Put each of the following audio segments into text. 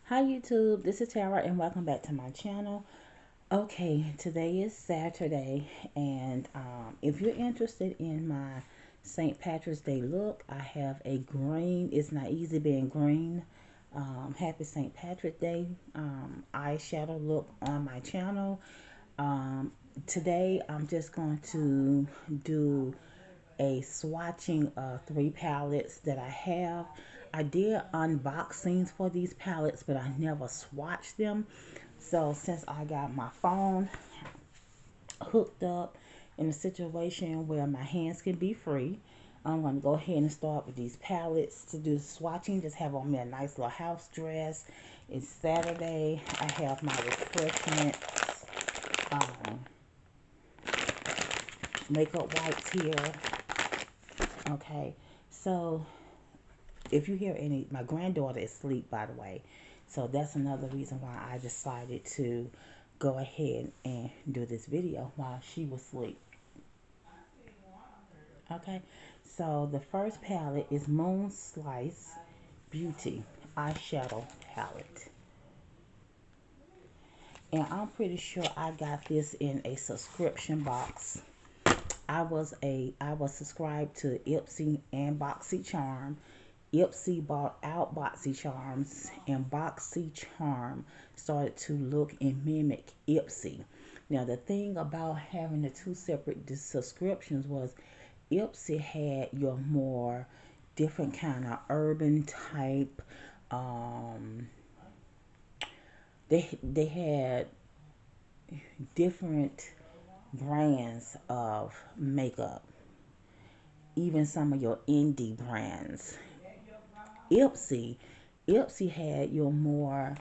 Hi YouTube, this is Tara and welcome back to my channel. Okay, today is Saturday and if you're interested in my St. Patrick's Day look, I have a green, it's not easy being green, happy St. Patrick's Day eyeshadow look on my channel. Um, Today I'm just going to do a swatching of three palettes that I have. I did unboxings for these palettes, but I never swatched them. So since I got my phone hooked up in a situation where my hands can be free, I'm going to go ahead and start with these palettes to do the swatching. Just have on me a nice little house dress. It's Saturday. I have my refreshment um, makeup wipes here. Okay, so if you hear any, my granddaughter is asleep, by the way. So that's another reason why I decided to go ahead and do this video while she was asleep. Okay, so the first palette is Moonslice Beauty eyeshadow palette. And I'm pretty sure I got this in a subscription box. I was subscribed to Ipsy and BoxyCharm. Ipsy bought out BoxyCharms, and BoxyCharm started to look and mimic Ipsy. Now the thing about having the two separate subscriptions was Ipsy had your more different kind of urban type. Um, they had different brands of makeup, even some of your indie brands. Ipsy, Ipsy had your more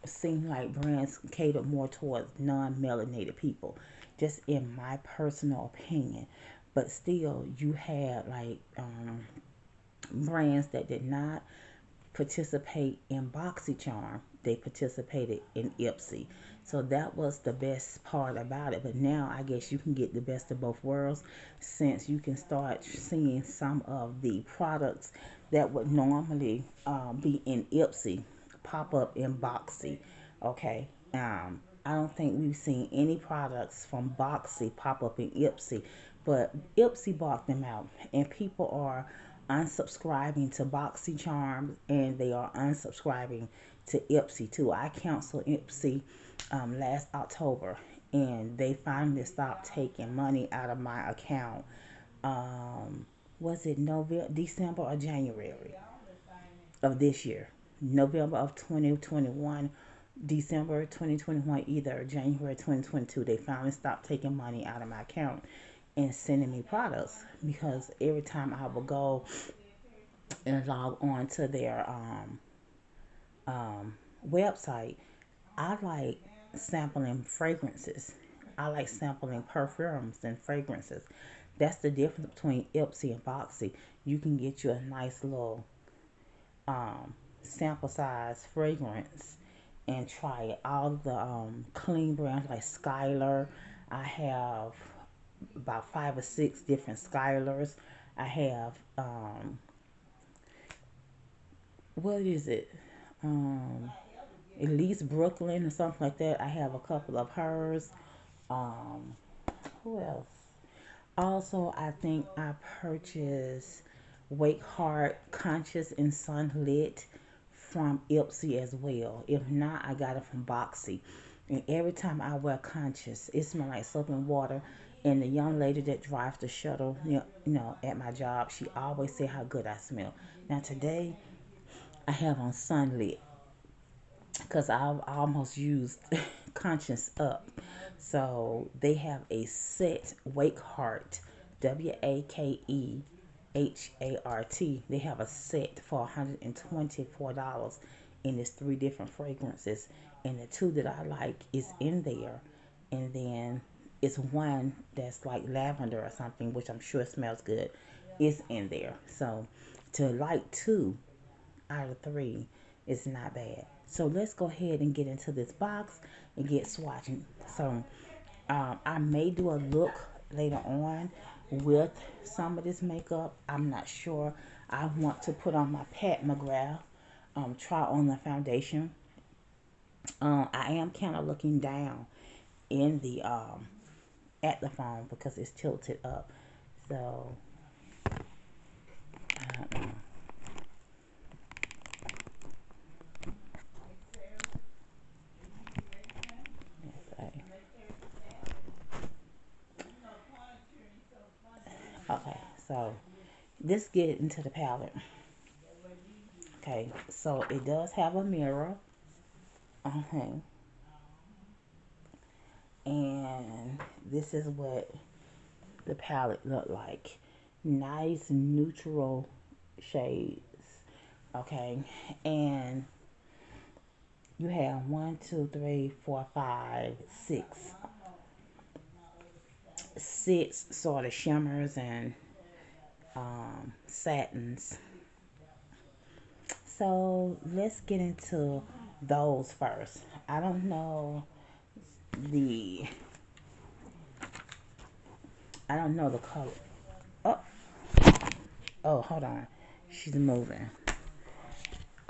seemed like brands catered more towards non-melanated people, just in my personal opinion. But still, you had like brands that did not participate in BoxyCharm. They participated in Ipsy. So that was the best part about it. But now I guess you can get the best of both worlds, since you can start seeing some of the products that would normally be in Ipsy pop up in Boxy. Okay. I don't think we've seen any products from Boxy pop up in Ipsy, but Ipsy bought them out, and people are unsubscribing to BoxyCharm, and they are unsubscribing to Ipsy too. I canceled Ipsy last October, and they finally stopped taking money out of my account. Um, was it November, December, or January of this year? November of 2021, December 2021, either January 2022. They finally stopped taking money out of my account and sending me products, because every time I would go and log on to their website, I like sampling fragrances. I like sampling perfumes and fragrances. That's the difference between Ipsy and Boxy. You can get you a nice little sample size fragrance and try it. All of the clean brands like Skylar, I have about 5 or 6 different Skylars. I have what is it? Um, Elise Brooklyn or something like that. I have a couple of hers. Um, who else? Also, I think I purchased Wake Heart Conscious and Sunlit from Ipsy as well. If not, I got it from Boxy. And every time I wear Conscious, it smells like soap and water. And the young lady that drives the shuttle, at my job, she always say how good I smell. Now today, I have on Sunlit because I almost used Conscious up. So they have a set Wake Heart, WAKEHART. They have a set for $124, and it's 3 different fragrances. And the two that I like is in there, and then it's one that's like lavender or something, which I'm sure smells good, is in there. So to like 2 out of 3 is not bad. So let's go ahead and get into this box and get swatching. So I may do a look later on with some of this makeup. I'm not sure. I want to put on my Pat McGrath try on the foundation. I am kind of looking down in the at the phone because it's tilted up. So I don't know. Okay, so let's get into the palette. Okay, so it does have a mirror. Okay, and this is what the palette look like. Nice neutral shades. Okay, and you have one, two, three, four, five, six sort of shimmers and satins. So let's get into those first. I don't know the the color. Oh, oh, hold on. She's moving.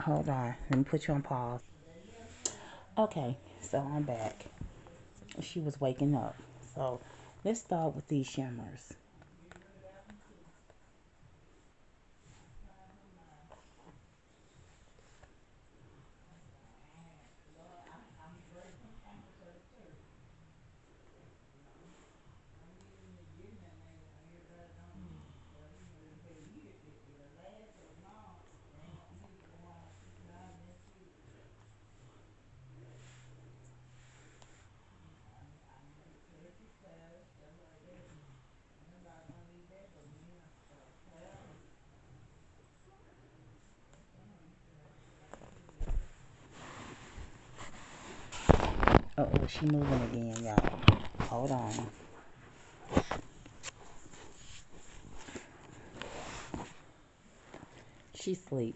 Hold on. Let me put you on pause. Okay, so I'm back. She was waking up. So let's start with these shimmers. Oh, she moving again, y'all. Hold on. She sleep.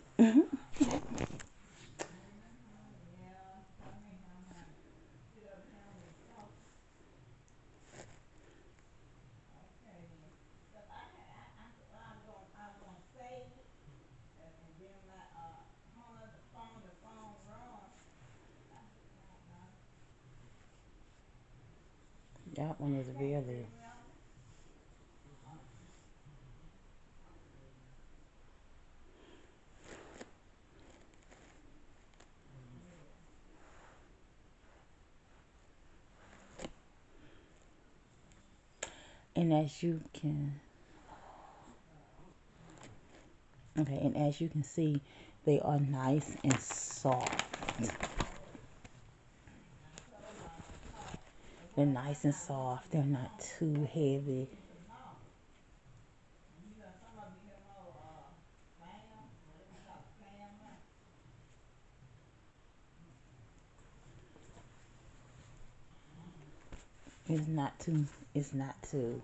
That one is really. And as you can, okay, and as you can see, they are nice and soft. They're nice and soft. They're not too heavy. It's not too. It's not too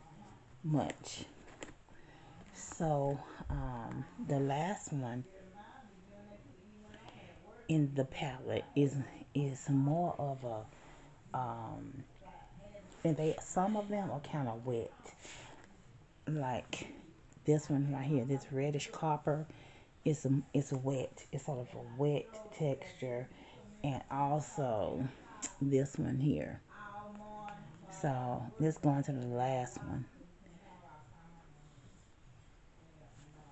much. So the last one in the palette is more of a and they some of them are kind of wet, like this one right here, this reddish copper. It's wet. It's sort of a wet texture, and also this one here. So let's go on to the last one.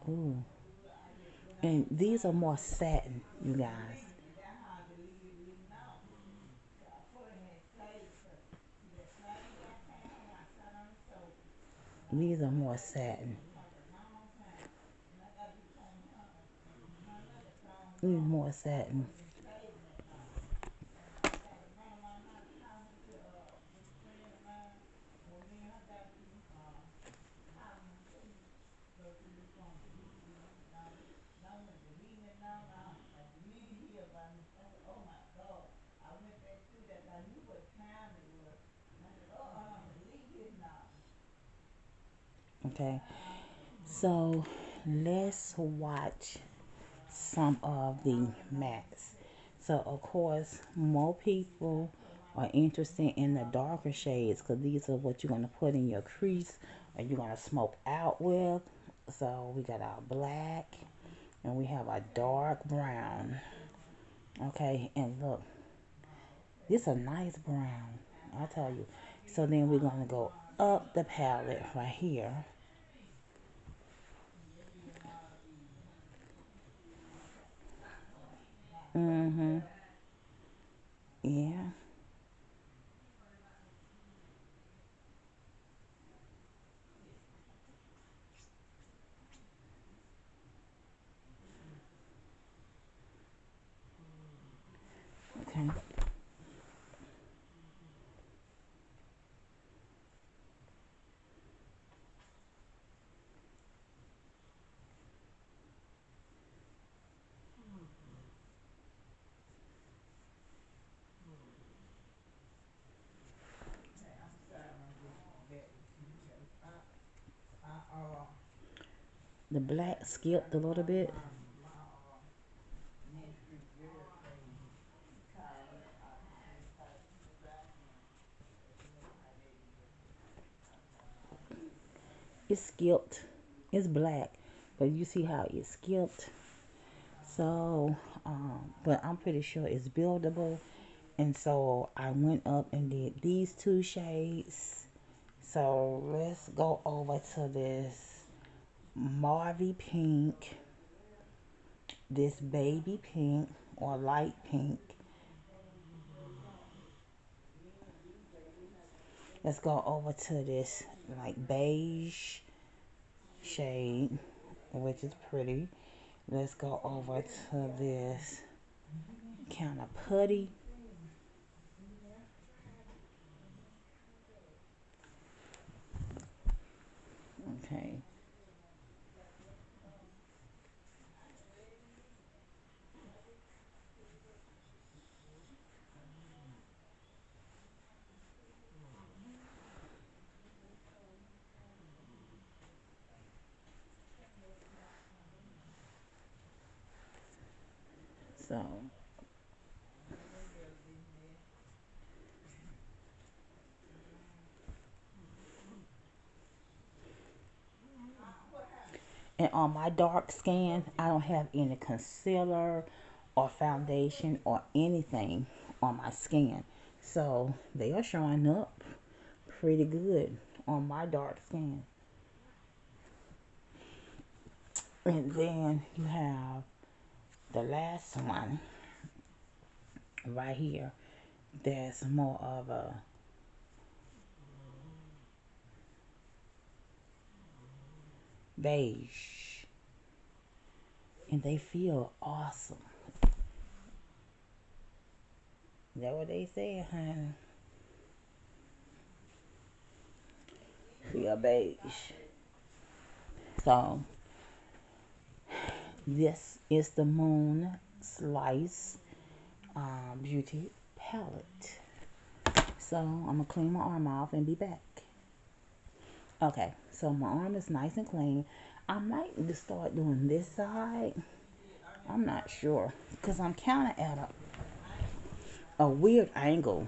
Ooh, and these are more satin, you guys. These are more satin. These more satin. Okay, so let's watch some of the mattes. So of course, more people are interested in the darker shades because these are what you're going to put in your crease or you're going to smoke out with. So we got our black and we have a dark brown. Okay, and look, this a nice brown, I tell you. So then we're gonna go up the palette right here. Mm-hmm. Yeah. Okay. The black skipped a little bit. It skipped. It's black, but you see how it skipped. So, but I'm pretty sure it's buildable. And so I went up and did these two shades. So let's go over to this Mauve pink, this baby pink or light pink. Let's go over to this like beige shade, which is pretty. Let's go over to this kind of putty. Okay. So, and on my dark skin, I don't have any concealer or foundation or anything on my skin. So, they are showing up pretty good on my dark skin. And then you have the last one right here. That's more of a beige. And they feel awesome. Is that what they say, honey? Feel beige. So this is the Moonslice Beauty Palette. So I'm gonna clean my arm off and be back. Okay, so my arm is nice and clean. I might just start doing this side. I'm not sure because I'm kind of at a weird angle.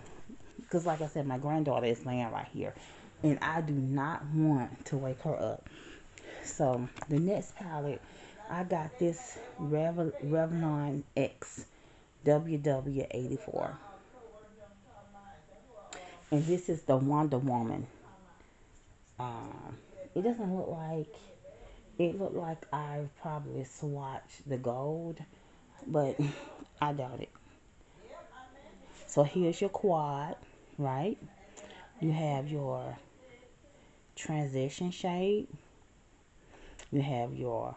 Because like I said, my granddaughter is laying right here, and I do not want to wake her up. So the next palette, I got this Revlon X WW84, and this is the Wonder Woman. Um, it doesn't look like it looked like I probably swatched the gold, but I doubt it. So here's your quad, right? You have your transition shade. You have your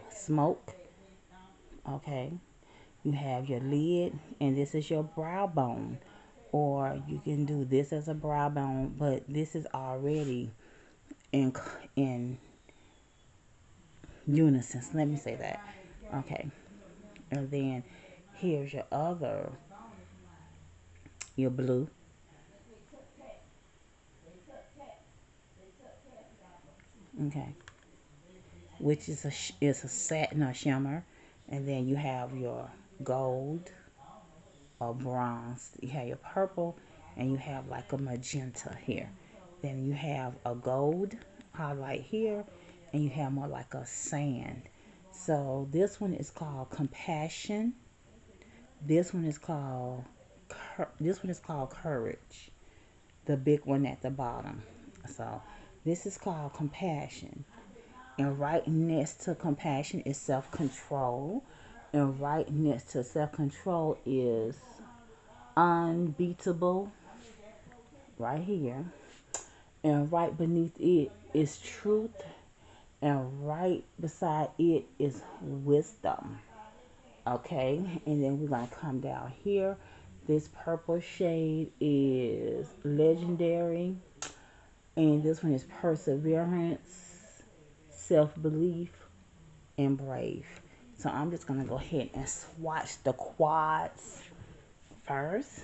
smoke. Okay. You have your lid, and this is your brow bone. Or you can do this as a brow bone, but this is already in unison. Let me say that. Okay. And then here's your blue. Okay. Which is is a satin or shimmer. And then you have your gold or bronze. You have your purple, and you have like a magenta here. Then you have a gold highlight here, and you have more like a sand. So this one is called Compassion. This one is called Courage, the big one at the bottom. So this is called Compassion. And right next to Compassion is Self-Control. And right next to Self-Control is Unbeatable, right here. And right beneath it is Truth. And right beside it is Wisdom. Okay, and then we're going to come down here. This purple shade is Legendary. And this one is Perseverance, Self-Belief, and Brave. So I'm just going to go ahead and swatch the quads first.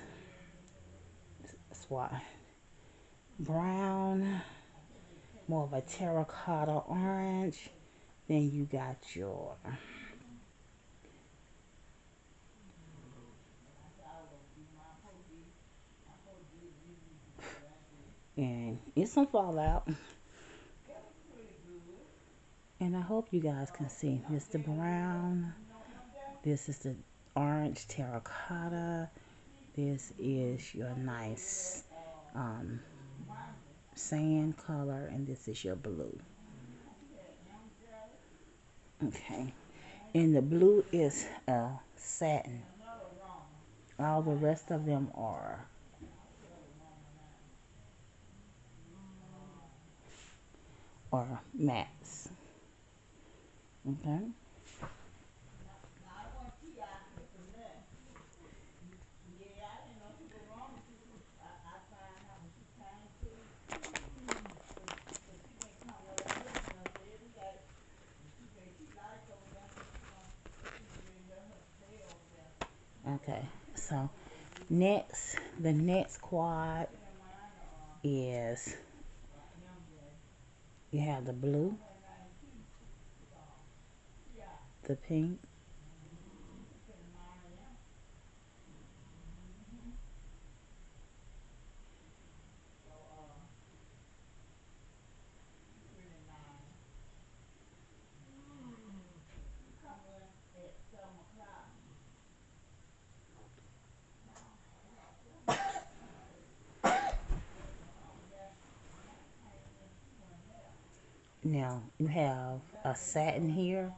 Swatch brown, more of a terracotta orange. Then you got your and it's some fallout. And I hope you guys can see. This is the brown. This is the orange terracotta. This is your nice um, sand color, and this is your blue. Okay, and the blue is satin. All the rest of them are mattes. Okay. Okay. So the next quad is you have the blue, the pink, now you have a satin here,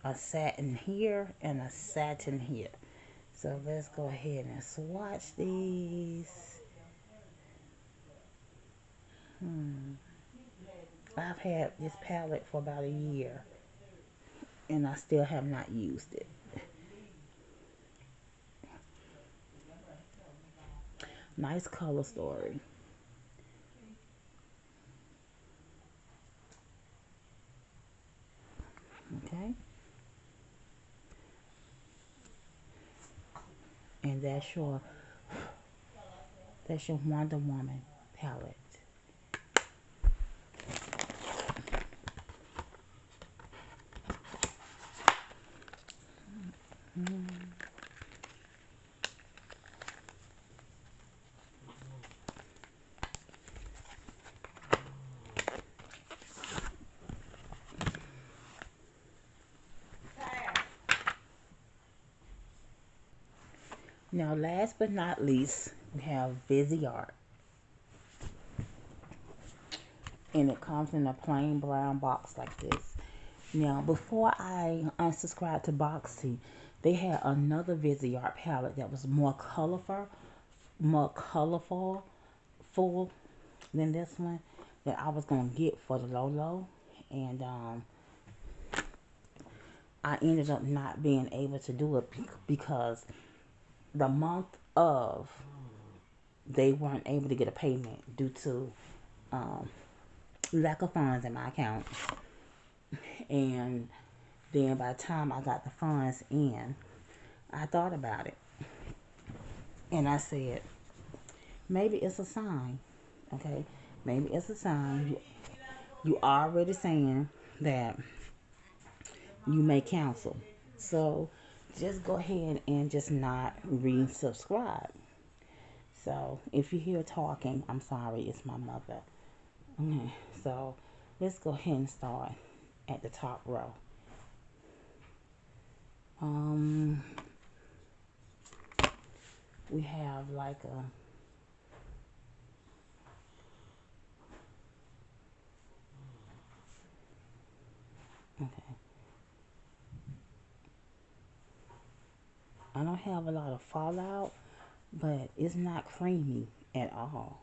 a satin here, and a satin here. So let's go ahead and swatch these. I've had this palette for about a year and I still have not used it. Nice color story. Okay. And that's your Wonder Woman palette. Now, last but not least, we have Viseart. And it comes in a plain brown box like this. Now, before I unsubscribed to Boxy, they had another Viseart palette that was more colorful, full than this one that I was gonna get for the low, and I ended up not being able to do it because the month of they weren't able to get a payment due to um, lack of funds in my account. And then by the time I got the funds in, I thought about it. And I said, maybe it's a sign. Okay? Maybe it's a sign. You already saying that you may cancel. So just go ahead and just not resubscribe. So if you hear talking, I'm sorry, it's my mother. Okay, so let's go ahead and start at the top row. Um, we have like a, okay, I don't have a lot of fallout, but it's not creamy at all.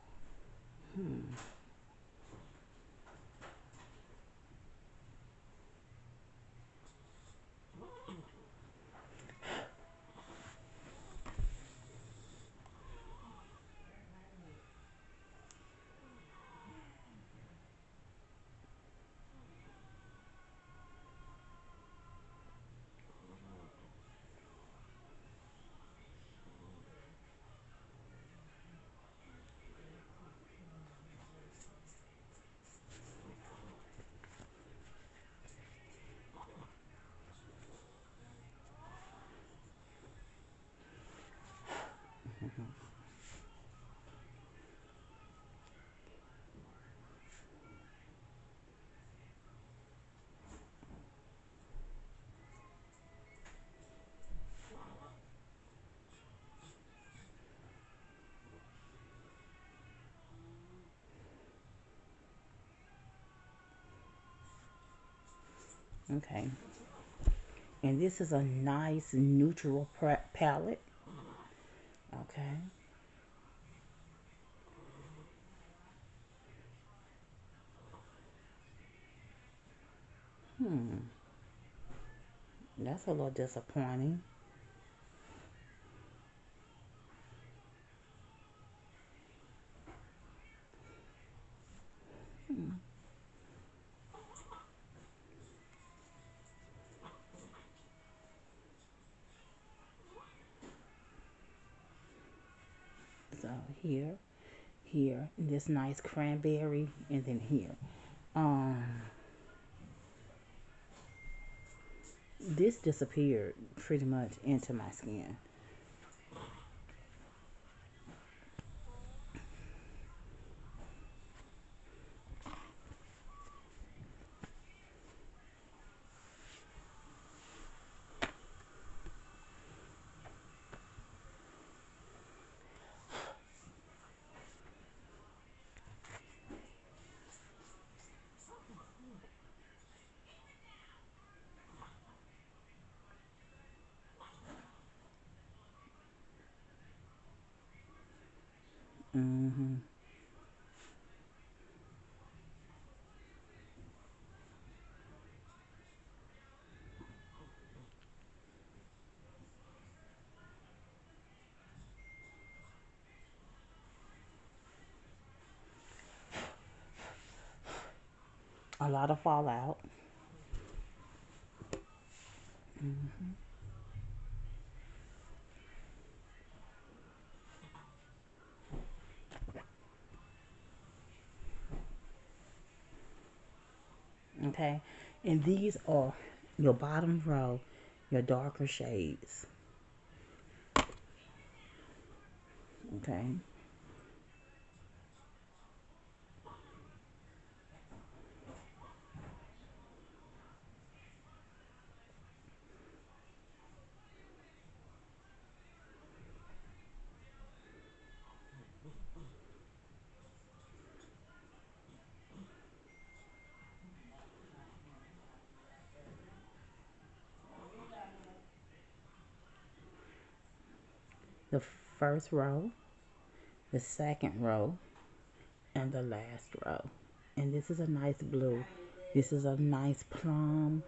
Okay, and this is a nice neutral palette. Okay. Hmm, that's a little disappointing. So here, here, this nice cranberry, and then here. Um, this disappeared pretty much into my skin. Hmm. A lot of fallout. Okay, and these are your bottom row, your darker shades. Okay, the first row, the second row, and the last row. And this is a nice blue. This is a nice plum,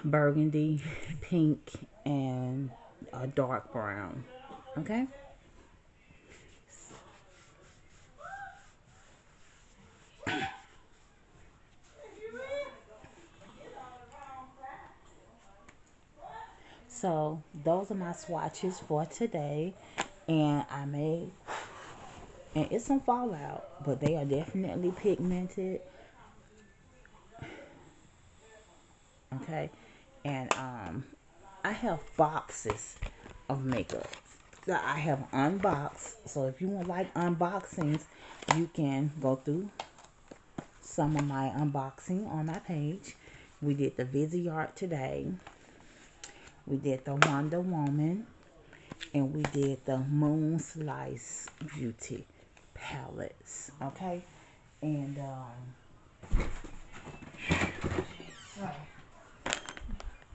burgundy, pink, and a dark brown. Okay? So those are my swatches for today. And I made, and it's some fallout, but they are definitely pigmented. Okay? And I have boxes of makeup that I have unboxed. So if you want like unboxings, you can go through some of my unboxing on my page. We did the Viseart today. We did the Wonder Woman. and we did the Moonslice Beauty palettes. Okay, and